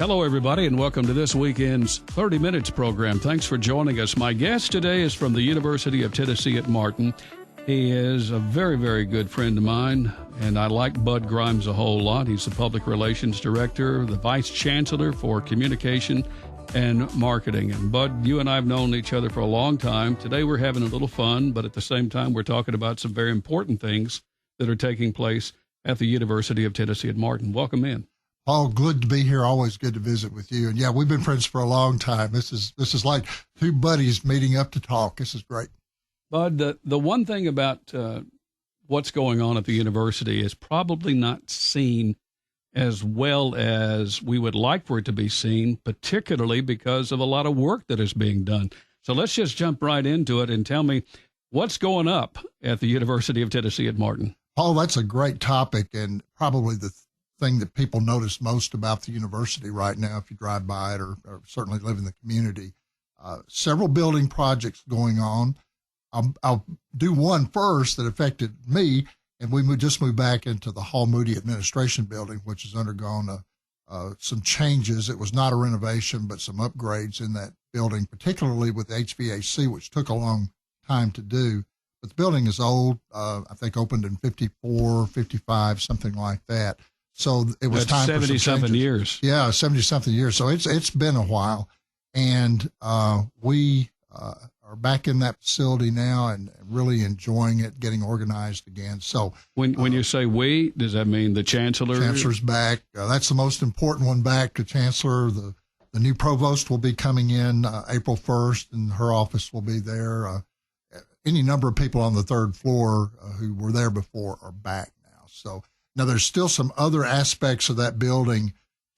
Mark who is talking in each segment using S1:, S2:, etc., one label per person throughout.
S1: Hello, everybody, and welcome to this weekend's 30 Minutes program. Thanks for joining us. My guest today is from the University of Tennessee at Martin. He is a very, very good friend of mine, and I like Bud Grimes a whole lot. He's the Public Relations Director, the Vice Chancellor for Communication and Marketing. And Bud, you and I have known each other for a long time. Today we're having a little fun, but at the same time we're talking about some very important things that are taking place at the University of Tennessee at Martin. Welcome in.
S2: Paul, good to be here. Always good to visit with you. And yeah, we've been friends for a long time. This is like two buddies meeting up to talk. This is great.
S1: Bud, the one thing about what's going on at the university is probably not seen as well as we would like for it to be seen, particularly because of a lot of work that is being done. So let's just jump right into it and tell me what's going up at the University of Tennessee at Martin.
S2: Paul, that's a great topic and probably the thing that people notice most about the university right now if you drive by it or certainly live in the community. Several building projects going on. I'll do one first that affected me, and we just moved back into the Hall Moody Administration Building, which has undergone some changes. It was not a renovation, but some upgrades in that building, particularly with HVAC, which took a long time to do. But the building is old, I think opened in 54, 55, something like that. So it was time for some changes.
S1: 70-something years.
S2: Yeah, 70-something years. So it's been a while. And we are back in that facility now and really enjoying it, getting organized again. So
S1: when you say we, does that mean the Chancellor?
S2: Chancellor's back. That's the most important one back, the Chancellor. The new provost will be coming in April 1st, and her office will be there. Any number of people on the third floor who were there before are back now. So now there's still some other aspects of that building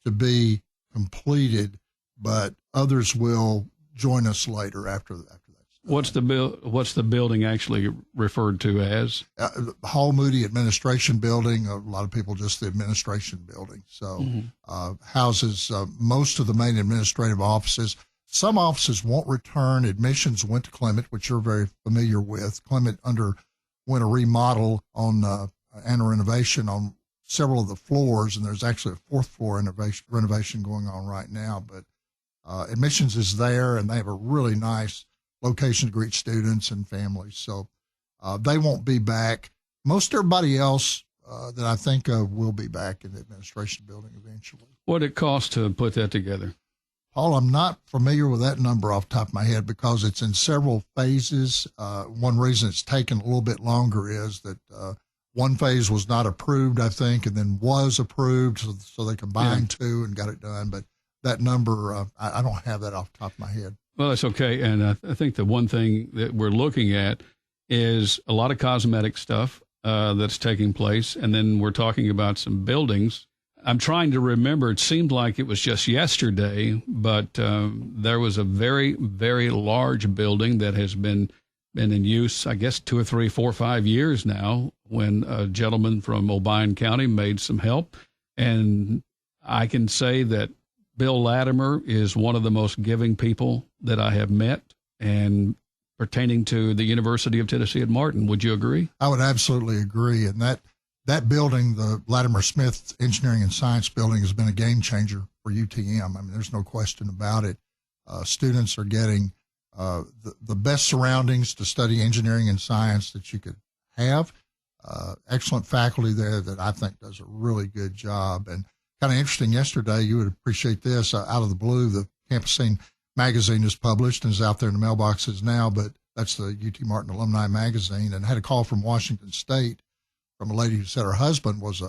S2: to be completed, but others will join us later after that.
S1: What's the building actually referred to as?
S2: Hall Moody Administration Building. A lot of people just the administration building. So houses most of the main administrative offices. Some offices won't return. Admissions went to Clement, which you're very familiar with. Clement underwent a remodel on and a renovation on several of the floors, and there's actually a fourth floor renovation going on right now. But admissions is there, and they have a really nice location to greet students and families. So they won't be back. Most everybody else that I think of will be back in the administration building eventually.
S1: What did it cost to put that together?
S2: Paul, I'm not familiar with that number off the top of my head because it's in several phases. One reason it's taken a little bit longer is that one phase was not approved, I think, and then was approved, so they combined two and got it done. But that number, I don't have that off the top of my head.
S1: Well, that's okay. And I think the one thing that we're looking at is a lot of cosmetic stuff that's taking place. And then we're talking about some buildings. I'm trying to remember. It seemed like it was just yesterday, but there was a very, very large building that has been in use, I guess, 2 or 3, 4, 5 years now, when a gentleman from Obion County made some help. And I can say that Bill Latimer is one of the most giving people that I have met, and pertaining to the University of Tennessee at Martin. Would you agree?
S2: I would absolutely agree. And that building, the Latimer Smith Engineering and Science Building, has been a game changer for UTM. I mean, there's no question about it. Students are getting the best surroundings to study engineering and science that you could have. Excellent faculty there that I think does a really good job. And kind of interesting, yesterday, you would appreciate this, out of the blue, the Campus Scene magazine is published and is out there in the mailboxes now, but that's the UT Martin Alumni Magazine, and had a call from Washington State from a lady who said her husband was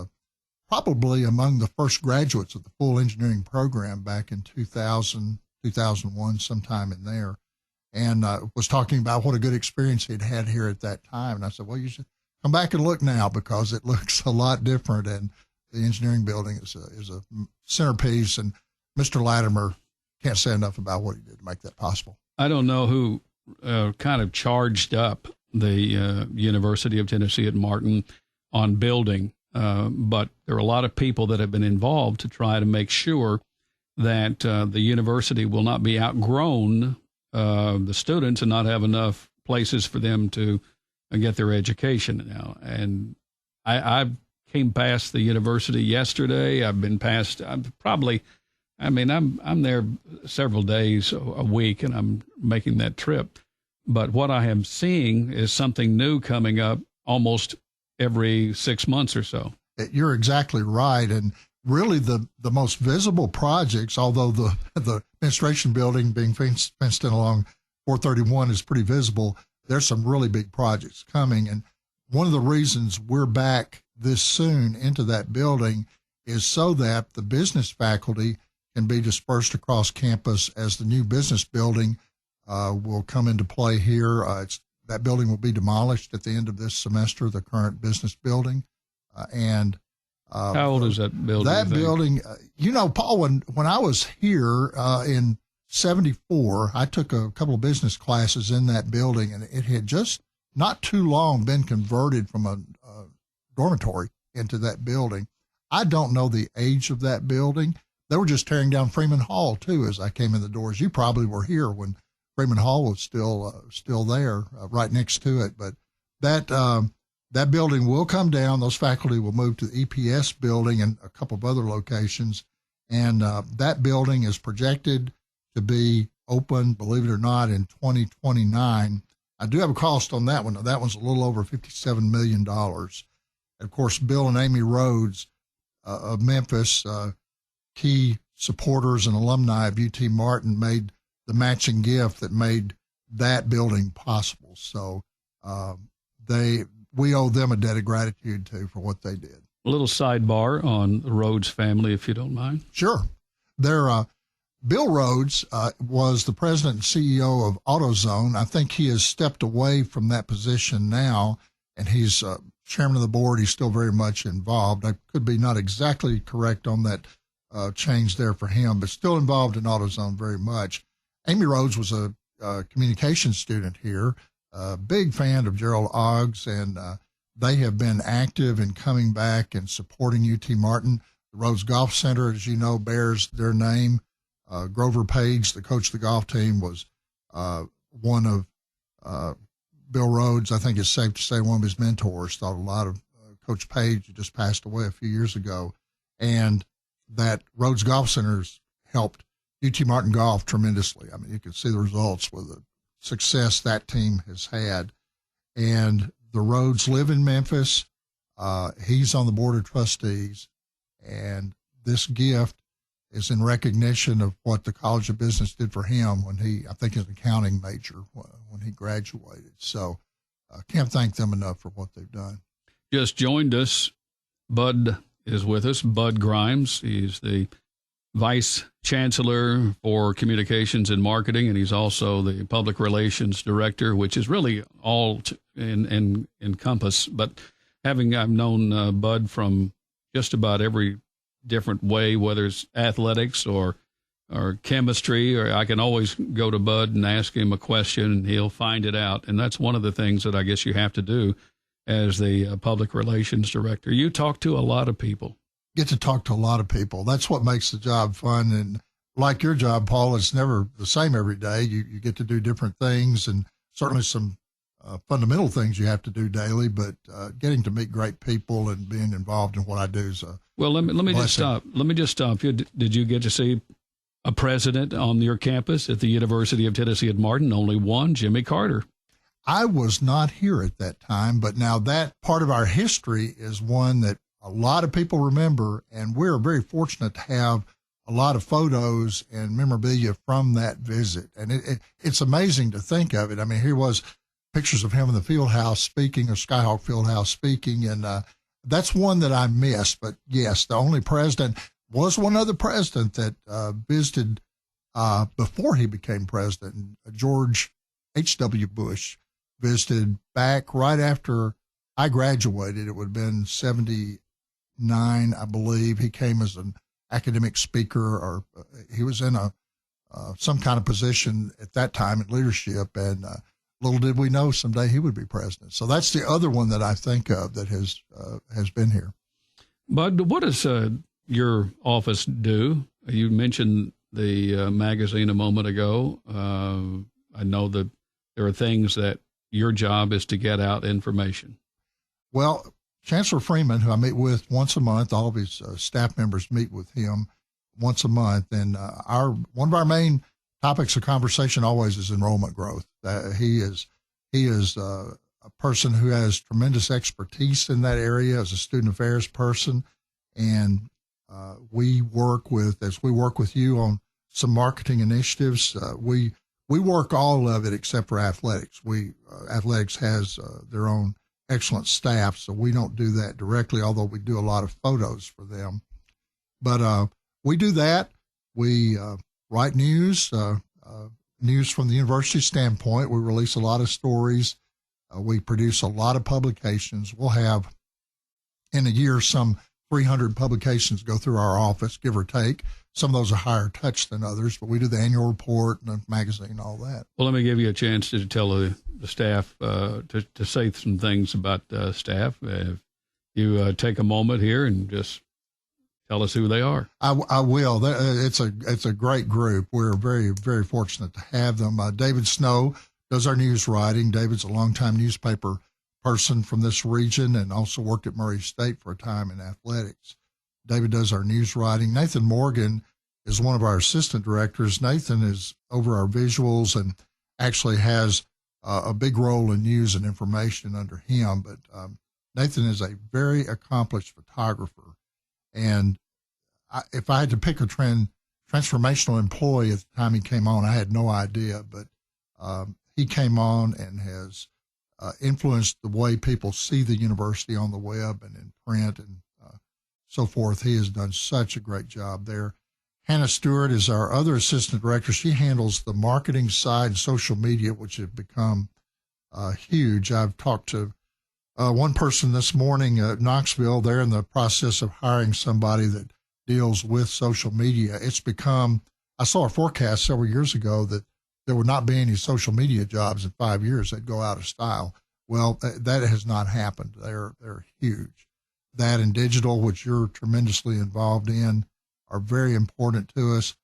S2: probably among the first graduates of the full engineering program back in 2000, 2001, sometime in there, and was talking about what a good experience he'd had here at that time. And I said, well, you should come back and look now because it looks a lot different, and the engineering building is a centerpiece, and Mr. Latimer can't say enough about what he did to make that possible.
S1: I don't know who kind of charged up the University of Tennessee at Martin on building, but there are a lot of people that have been involved to try to make sure that the university will not be outgrown, the students, and not have enough places for them to get their education now. And I came past the university yesterday. I've been past probably I mean, I'm there several days a week, and I'm making that trip. But what I am seeing is something new coming up almost every 6 months or so.
S2: You're exactly right. And really the most visible projects, although the administration building being fenced in along 431 is pretty visible, there's some really big projects coming. And one of the reasons we're back this soon into that building is so that the business faculty can be dispersed across campus as the new business building will come into play here. That building will be demolished at the end of this semester, the current business building.
S1: How old is that building?
S2: That building, Paul, when I was here in 74, I took a couple of business classes in that building, and it had just not too long been converted from a dormitory into that building. I don't know the age of that building. They were just tearing down Freeman Hall, too, as I came in the doors. You probably were here when Freeman Hall was still there, right next to it. But that building will come down. Those faculty will move to the EPS building and a couple of other locations. And that building is projected to be open, believe it or not, in 2029. I do have a cost on that one. That one's a little over $57 million. Of course, Bill and Amy Rhodes of Memphis, key supporters and alumni of UT Martin, made the matching gift that made that building possible. So we owe them a debt of gratitude, too, for what they did.
S1: A little sidebar on the Rhodes family, if you don't mind.
S2: Sure. Bill Rhodes was the president and CEO of AutoZone. I think he has stepped away from that position now, and he's chairman of the board. He's still very much involved. I could be not exactly correct on that change there for him, but still involved in AutoZone very much. Amy Rhodes was a communications student here, a big fan of Gerald Oggs, and they have been active in coming back and supporting UT Martin. The Rhodes Golf Center, as you know, bears their name. Grover Page, the coach of the golf team, was one of Bill Rhodes, I think it's safe to say, one of his mentors. Thought a lot of Coach Page, who just passed away a few years ago. And that Rhodes Golf Center's helped UT Martin golf tremendously. I mean, you can see the results with the success that team has had. And the Rhodes live in Memphis. He's on the board of trustees. And this gift is in recognition of what the College of Business did for him when I think he's an accounting major when he graduated. So can't thank them enough for what they've done.
S1: Just joined us. Bud is with us, Bud Grimes. He's the Vice Chancellor for Communications and Marketing, and he's also the Public Relations Director, which is really all encompass. But I've known Bud from just about every different way, whether it's athletics or chemistry, or I can always go to Bud and ask him a question and he'll find it out. And that's one of the things that I guess you have to do as the public relations director. You talk to a lot of people.
S2: Get to talk to a lot of people. That's what makes the job fun. And like your job, Paul, it's never the same every day. You get to do different things, and certainly some fundamental things you have to do daily, but getting to meet great people and being involved in what I do is
S1: well, let me just stop. Let me just stop you. Did you get to see a president on your campus at the University of Tennessee at Martin? Only one, Jimmy Carter.
S2: I was not here at that time, but now that part of our history is one that a lot of people remember, and we're very fortunate to have a lot of photos and memorabilia from that visit. And it's amazing to think of it. I mean, here was pictures of him in the field house speaking, or Skyhawk Field House speaking, and that's one that I missed. But yes, the only president was one other president that visited before he became president. George H.W. Bush visited back right after I graduated. It would have been 79, I believe. He came as an academic speaker, or he was in some kind of position at that time in leadership, and little did we know someday he would be president. So that's the other one that I think of that has been here.
S1: Bud, what does your office do? You mentioned the magazine a moment ago. I know that there are things that your job is to get out information. Well,
S2: Chancellor Freeman, who I meet with once a month, all of his staff members meet with him. once a month. And one of our main topics of conversation always is enrollment growth. He is a person who has tremendous expertise in that area as a student affairs person. And we work with you on some marketing initiatives. We work all of it except for athletics. Athletics has their own excellent staff, so we don't do that directly, although we do a lot of photos for them. But we do that. We write news from the university standpoint. We release a lot of stories. We produce a lot of publications. We'll have, in a year, some 300 publications go through our office, give or take. Some of those are higher touch than others, but we do the annual report and the magazine, all that.
S1: Well, let me give you a chance to tell the staff, to say some things about staff. If you take a moment here and just tell us who they are.
S2: I will. It's a great group. We're very, very fortunate to have them. David Snow does our news writing. David's a longtime newspaper person from this region and also worked at Murray State for a time in athletics. David does our news writing. Nathan Morgan is one of our assistant directors. Nathan is over our visuals and actually has a big role in news and information under him. But Nathan is a very accomplished photographer. And if I had to pick a transformational employee at the time he came on, I had no idea. But he came on and has influenced the way people see the university on the web and in print and so forth. He has done such a great job there. Hannah Stewart is our other assistant director. She handles the marketing side and social media, which have become huge. I've talked to one person this morning at Knoxville. They're in the process of hiring somebody that deals with social media. It's become, I saw a forecast several years ago that there would not be any social media jobs in 5 years. They'd go out of style. Well, that has not happened. They're huge. That and digital, which you're tremendously involved in, are very important to us.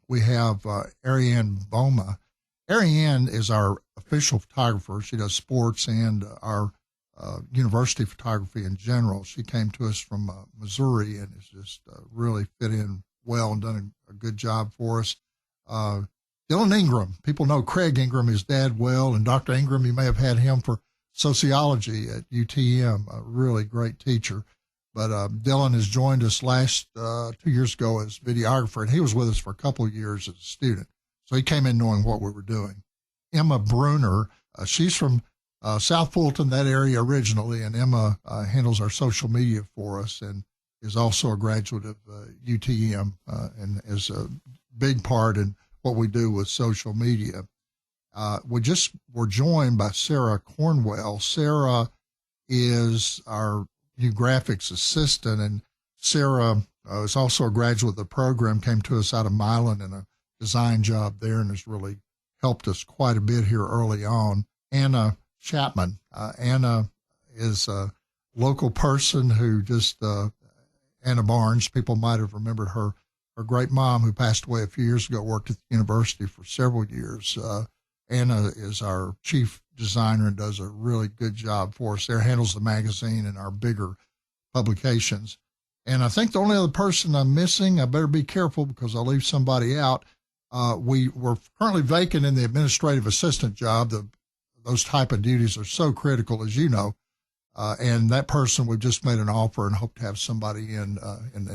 S2: We have Ariane Boma. Ariane is our official photographer. She does sports and our university photography in general. She came to us from Missouri and has just really fit in well and done a good job for us. Dylan Ingram, people know Craig Ingram, his dad, well, and Dr. Ingram, you may have had him for sociology at UTM, a really great teacher. But Dylan has joined us 2 years ago as videographer, and he was with us for a couple of years as a student. So he came in knowing what we were doing. Emma Bruner, she's from South Fulton, that area originally, and Emma handles our social media for us and is also a graduate of UTM and is a big part in what we do with social media. We're joined by Sarah Cornwell. Sarah is our new graphics assistant, and Sarah is also a graduate of the program, came to us out of Milan in a design job there and has really helped us quite a bit here early on. Anna Chapman. Anna is a local person who Anna Barnes, people might have remembered her great mom who passed away a few years ago, worked at the university for several years. Anna is our chief designer and does a really good job for us there, handles the magazine and our bigger publications. And I think the only other person I'm missing, I better be careful because I'll leave somebody out. We're currently vacant in the administrative assistant job. Those type of duties are so critical, as you know. And that person, we've just made an offer and hope to have somebody in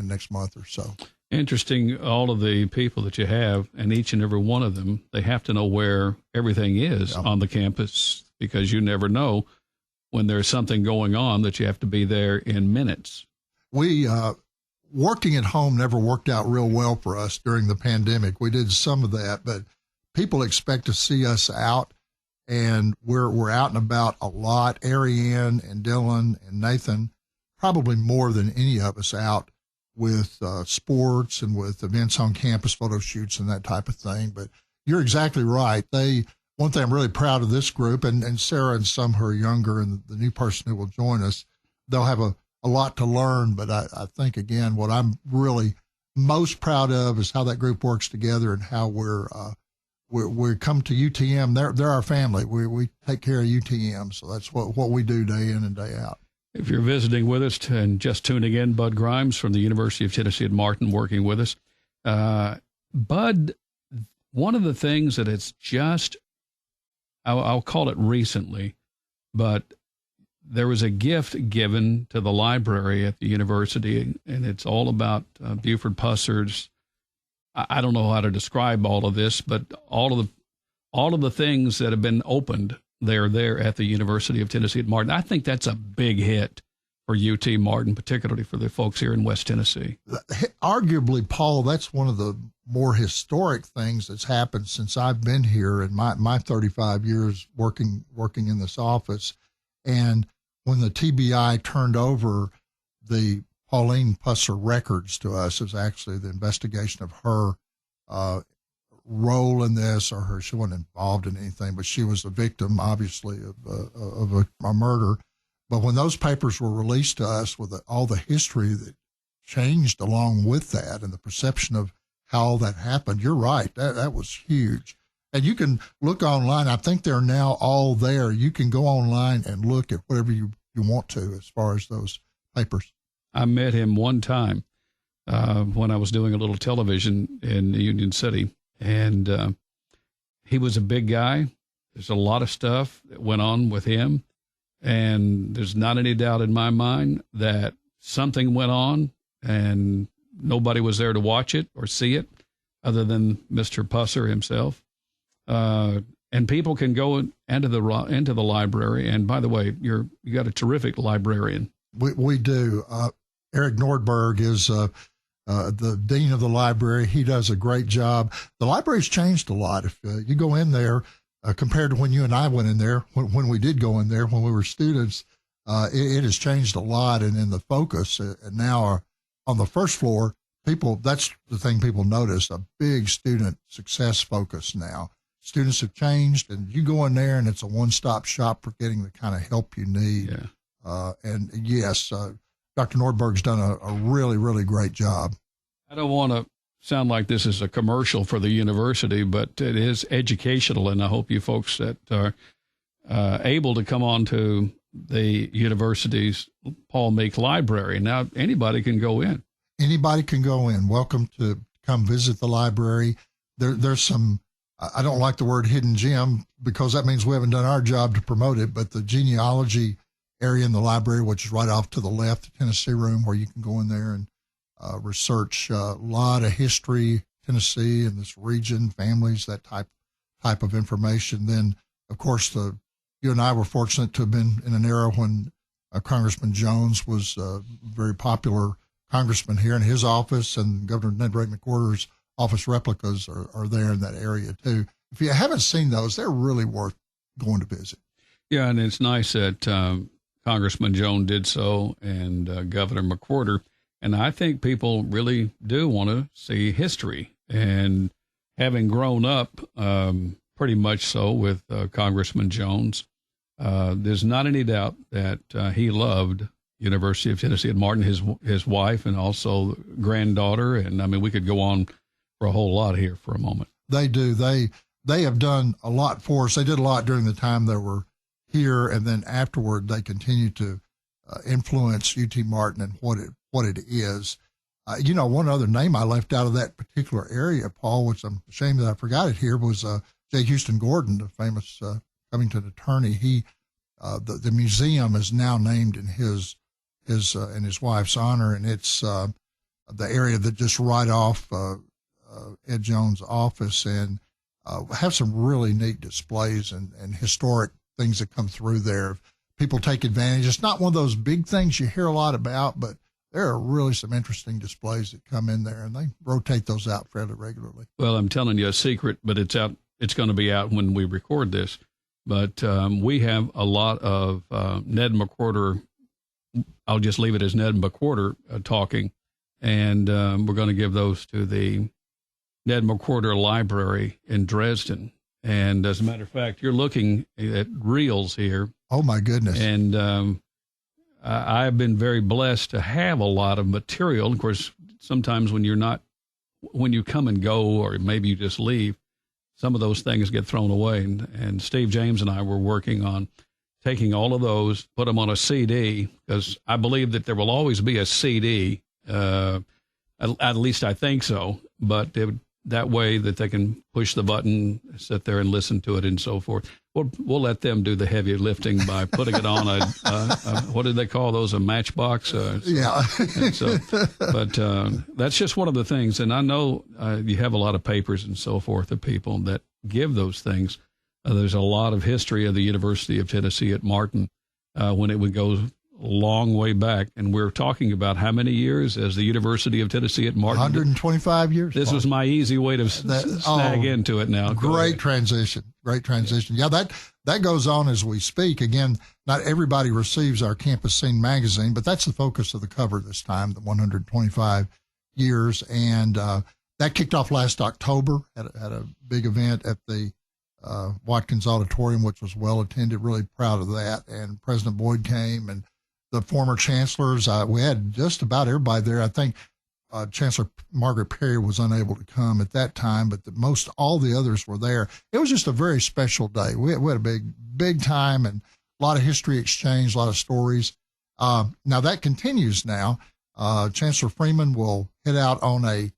S2: next month or so.
S1: Interesting, all of the people that you have, and each and every one of them, they have to know where everything is on the campus, because you never know when there's something going on that you have to be there in minutes. We, working at home never worked out real well for us during the pandemic. We did some of that, but people expect to see us out, and we're out and about a lot. Ariane and Dylan and Nathan, probably more than any of us, out with sports and with events on campus, photo shoots and that type of thing. But you're exactly right. One thing I'm really proud of this group, and Sarah and some who are younger and the new person who will join us, they'll have a lot to learn. But I think, again, what I'm really most proud of is how that group works together and how we come to UTM. They're our family. We take care of UTM. So that's what we do day in and day out. If you're visiting with us and just tuning in, Bud Grimes from the University of Tennessee at Martin working with us. Bud, one of the things that it's just, I'll call it recently, but there was a gift given to the library at the university, and it's all about Buford Pusser's. I don't know how to describe all of this, but all of the things that have been opened, they're there at the University of Tennessee at Martin. I think that's a big hit for UT Martin, particularly for the folks here in West Tennessee.
S2: Arguably, Paul, that's one of the more historic things that's happened since I've been here in my 35 years working in this office. And when the TBI turned over the Pauline Pusser records to us, it was actually the investigation of her role in this, or she wasn't involved in anything, but she was a victim, obviously, of a murder. But when those papers were released to us with all the history that changed along with that and the perception of how all that happened, you're right, that was huge. And you can look online. I think they're now all there. You can go online and look at whatever you want to as far as those papers.
S1: I met him one time when I was doing a little television in Union City. And he was a big guy. There's a lot of stuff that went on with him. And there's not any doubt in my mind that something went on and nobody was there to watch it or see it other than Mr. Pusser himself. And people can go into the library. And by the way, you got a terrific librarian.
S2: We do. Eric Nordberg is the dean of the library. He does a great job. The library's changed a lot. If you go in there, compared to when you and I went in there, when we did go in there, when we were students, it has changed a lot. And in the focus, and now on the first floor, that's the thing people notice, a big student success focus now. Students have changed, and you go in there, and it's a one-stop shop for getting the kind of help you need.
S1: Yeah.
S2: And yes, Dr. Nordberg's done a really, really great job.
S1: I don't want to sound like this is a commercial for the university, but it is educational, and I hope you folks that are able to come on to the university's Paul Meek Library. Now, anybody can go in.
S2: Anybody can go in. Welcome to come visit the library. There's some, I don't like the word hidden gem because that means we haven't done our job to promote it, but the genealogy area in the library, which is right off to the left, the Tennessee room, where you can go in there and research a lot of history, Tennessee and this region, families, that type of information. Then, of course, you and I were fortunate to have been in an era when Congressman Jones was a very popular congressman here, in his office, and Governor Ned Ray McWhorter's office replicas are there in that area too. If you haven't seen those, they're really worth going to visit.
S1: Yeah, and it's nice that Congressman Jones did so, and Governor McWhorter. And I think people really do want to see history. And having grown up pretty much so with Congressman Jones, there's not any doubt that he loved University of Tennessee at Martin, his wife, and also granddaughter. And I mean, we could go on for a whole lot here for a moment.
S2: They do. They have done a lot for us. They did a lot during the time they were here, and then afterward, they continue to influence UT Martin and what it is. One other name I left out of that particular area, Paul, which I'm ashamed that I forgot it here, was J. Houston Gordon, the famous Covington attorney. The museum is now named in his wife's honor, and it's the area that just right off Ed Jones' office, and have some really neat displays and historic things that come through there. People take advantage. It's not one of those big things you hear a lot about, but there are really some interesting displays that come in there, and they rotate those out fairly regularly.
S1: Well, I'm telling you a secret, but it's out. It's going to be out when we record this. But we have a lot of Ned McWhorter. I'll just leave it as Ned McWhorter talking, and we're going to give those to the Ned McWhorter Library in Dresden. And as a matter of fact, you're looking at reels here.
S2: Oh, my goodness.
S1: And I've been very blessed to have a lot of material. Of course, sometimes when you come and go, or maybe you just leave, some of those things get thrown away. And Steve James and I were working on taking all of those, put them on a CD, because I believe that there will always be a CD. At least I think so. But that way that they can push the button, sit there and listen to it and so forth. We'll let them do the heavy lifting by putting it on a what did they call those, a matchbox?
S2: Yeah.
S1: But that's just one of the things. And I know you have a lot of papers and so forth of people that give those things. There's a lot of history of the University of Tennessee at Martin when it would go a long way back. And we're talking about how many years as the University of Tennessee at Martin?
S2: 125 years.
S1: This was my easy way to snag into it now.
S2: Great transition. Yeah, that goes on as we speak. Again, not everybody receives our Campus Scene magazine, but that's the focus of the cover this time, the 125 years. And that kicked off last October at a big event at the Watkins Auditorium, which was well attended. Really proud of that. And President Boyd came, and the former chancellors. We had just about everybody there. I think Chancellor Margaret Perry was unable to come at that time, but all the others were there. It was just a very special day. We had a big time and a lot of history exchange, a lot of stories. Now that continues now. Chancellor Freeman will head out on a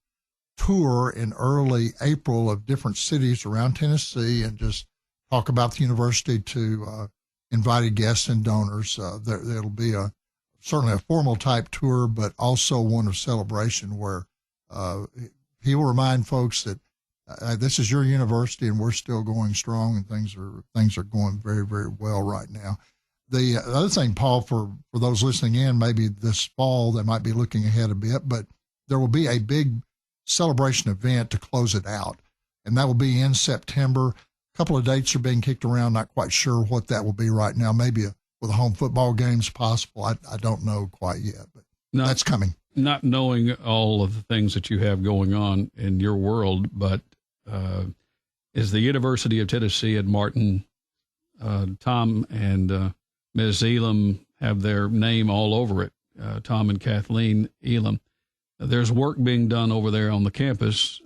S2: tour in early April of different cities around Tennessee and just talk about the university to invited guests and donors. There'll be certainly a formal type tour, but also one of celebration where he will remind folks that this is your university and we're still going strong, and things are going very, very well right now. The other thing, Paul, for those listening in, maybe this fall, they might be looking ahead a bit, but there will be a big celebration event to close it out, and that will be in September. A couple of dates are being kicked around. Not quite sure what that will be right now. Maybe with a home football games possible. I don't know quite yet, but that's coming.
S1: Not knowing all of the things that you have going on in your world, but is the University of Tennessee at Martin, Tom and Ms. Elam have their name all over it, Tom and Kathleen Elam. There's work being done over there on the campus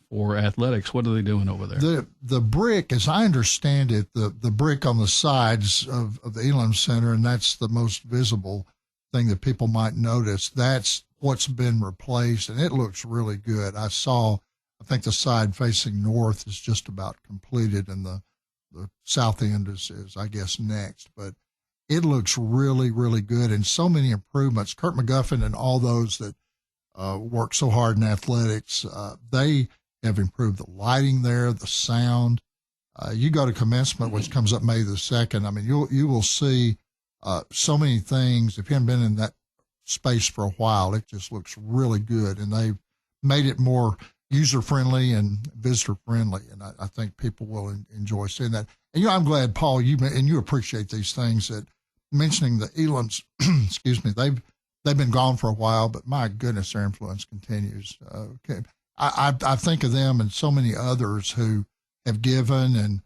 S1: for athletics. What are they doing over there?
S2: The brick, as I understand it, the brick on the sides of the Elam Center, and that's the most visible thing that people might notice. That's what's been replaced, and it looks really good. I think the side facing north is just about completed, and the south end is I guess, next. But it looks really, really good, and so many improvements. Kurt McGuffin and all those that work so hard in athletics, they have improved the lighting there, the sound. You go to commencement, which comes up May the 2nd. I mean, you will see so many things. If you haven't been in that space for a while, it just looks really good, and they've made it more user-friendly and visitor-friendly, and I think people will enjoy seeing that. And I'm glad, Paul, you appreciate these things. That mentioning the Elams, excuse me, they've been gone for a while, but my goodness, their influence continues. I think of them and so many others who have given, and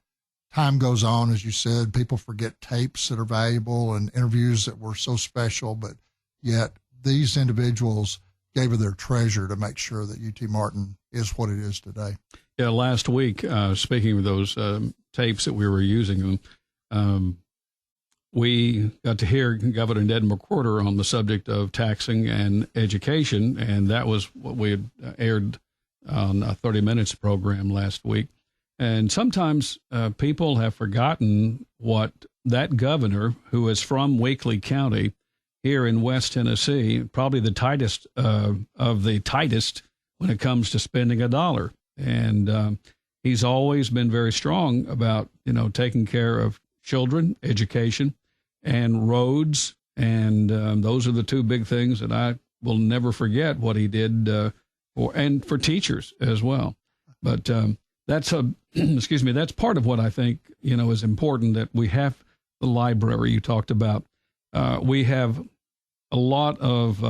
S2: time goes on, as you said, people forget tapes that are valuable and interviews that were so special, but yet these individuals gave of their treasure to make sure that UT Martin is what it is today.
S1: Yeah, last week, speaking of those tapes that we were using, we got to hear Governor Ned McWhorter on the subject of taxing and education, and that was what we had aired on a 30 Minutes program last week. And sometimes people have forgotten what that governor, who is from Weakley County here in West Tennessee, probably the tightest of the tightest when it comes to spending a dollar. And he's always been very strong about, taking care of children, education, and roads. And those are the two big things that I will never forget what he did for teachers as well. But that's that's part of what I think, is important, that we have the library you talked about. We have a lot of,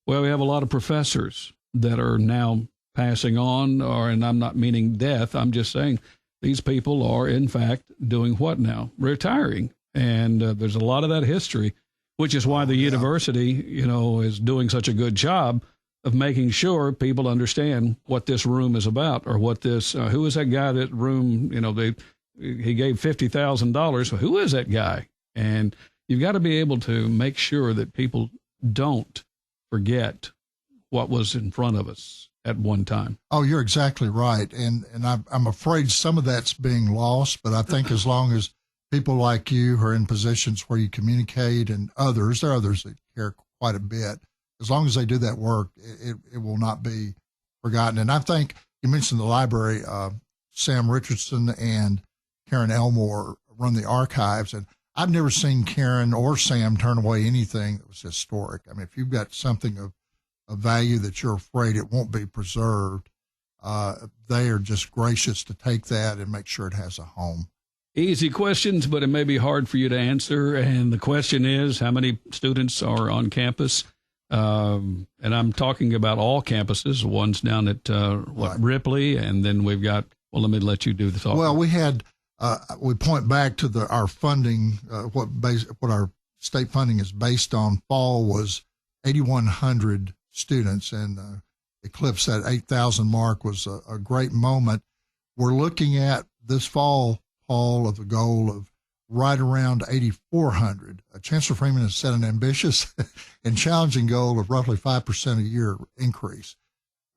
S1: we have a lot of professors that are now passing on, and I'm not meaning death. I'm just saying these people are, in fact, doing what now? Retiring. And there's a lot of that history, which is why the university, is doing such a good job of making sure people understand what this room is about, or what this, who is that guy, that room, he gave $50,000. Well, who is that guy? And you've got to be able to make sure that people don't forget what was in front of us at one time.
S2: Oh, you're exactly right. And I'm afraid some of that's being lost, but I think as long as people like you who are in positions where you communicate and others, there are others that care quite a bit, as long as they do that work, it will not be forgotten. And I think you mentioned the library, Sam Richardson and Karen Elmore run the archives, and I've never seen Karen or Sam turn away anything that was historic. I mean, if you've got something of value that you're afraid it won't be preserved, they are just gracious to take that and make sure it has a home.
S1: Easy questions, but it may be hard for you to answer. And the question is, how many students are on campus? And I'm talking about all campuses, ones down at
S2: Right.
S1: Ripley, and then we've got, well, let me let you do the talk.
S2: Well, we had, we point back to our funding, what our state funding is based on. Fall was 8,100 students, and eclipse that 8,000 mark was a great moment. We're looking at this fall, Paul, of a goal of right around 8,400. Chancellor Freeman has set an ambitious and challenging goal of roughly 5% a year increase.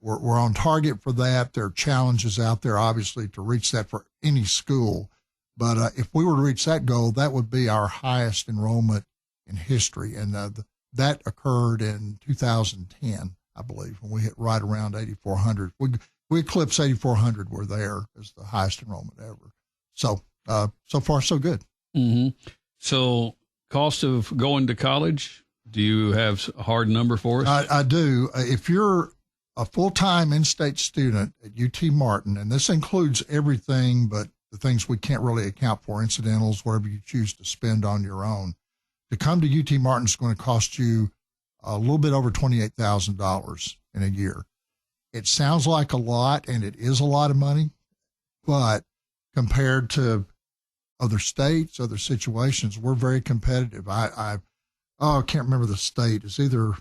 S2: We're on target for that. There are challenges out there, obviously, to reach that for any school. But if we were to reach that goal, that would be our highest enrollment in history. And that occurred in 2010, I believe, when we hit right around 8,400. We eclipsed 8,400. We're there as the highest enrollment ever. So, so far, so good.
S1: Mm-hmm. So, cost of going to college, do you have a hard number for us?
S2: I do. If you're a full-time in-state student at UT Martin, and this includes everything but the things we can't really account for, incidentals, whatever you choose to spend on your own, to come to UT Martin is going to cost you a little bit over $28,000 in a year. It sounds like a lot, and it is a lot of money, but compared to other states, other situations, we're very competitive. I can't remember the state. It's either,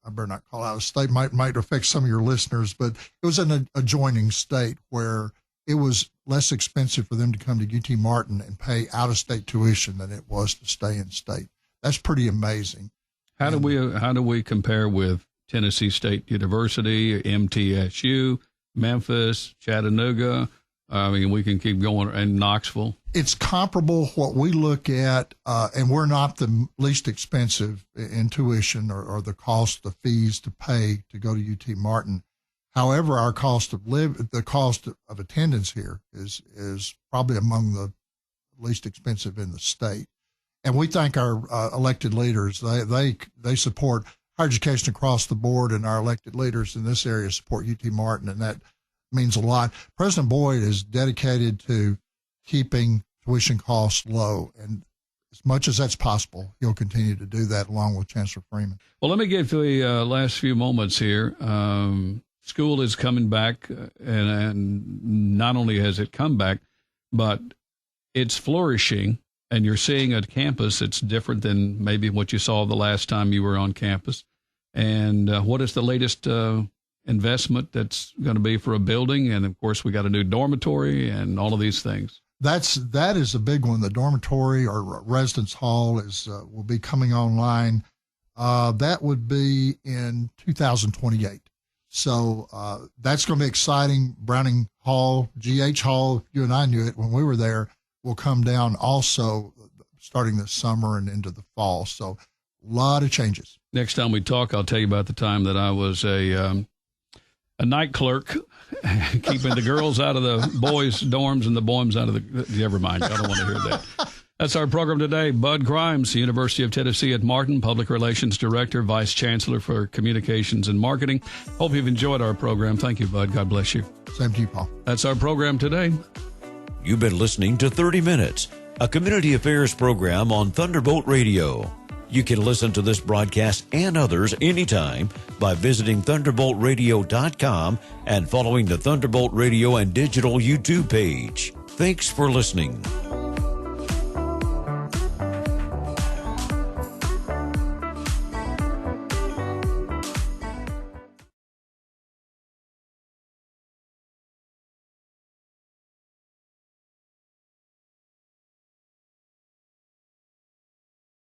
S2: I better not call out a state, might affect some of your listeners, but it was an adjoining state where it was less expensive for them to come to UT Martin and pay out-of-state tuition than it was to stay in state. That's pretty amazing.
S1: How do we compare with Tennessee State University, MTSU, Memphis, Chattanooga? I mean, we can keep going, and Knoxville.
S2: It's comparable what we look at, and we're not the least expensive in tuition or the cost, the fees to pay to go to UT Martin. However, our cost of the cost of attendance here is probably among the least expensive in the state. And we thank our elected leaders. They support higher education across the board, and our elected leaders in this area support UT Martin, and that means a lot. President Boyd is dedicated to keeping tuition costs low, and as much as that's possible, he'll continue to do that along with Chancellor Freeman.
S1: Well, let me get to the last few moments here. School is coming back, and not only has it come back, but it's flourishing, and you're seeing a campus that's different than maybe what you saw the last time you were on campus. And what is the latest investment that's going to be for a building? And of course, we got a new dormitory and all of these things.
S2: That is a big one. The dormitory or residence hall will be coming online. That would be in 2028. So that's going to be exciting. Browning Hall, GH Hall, you and I knew it when we were there, will come down also starting this summer and into the fall. So a lot of changes.
S1: Next time we talk, I'll tell you about the time that I was a night clerk, keeping the girls out of the boys' dorms and the boys out of the. Never mind. I don't want to hear that. That's our program today. Bud Grimes, the University of Tennessee at Martin, Public Relations Director, Vice Chancellor for Communications and Marketing. Hope you've enjoyed our program. Thank you, Bud. God bless you.
S2: Same to you, Paul.
S1: That's our program today.
S3: You've been listening to 30 Minutes, a community affairs program on Thunderbolt Radio. You can listen to this broadcast and others anytime by visiting thunderboltradio.com and following the Thunderbolt Radio and Digital YouTube page. Thanks for listening.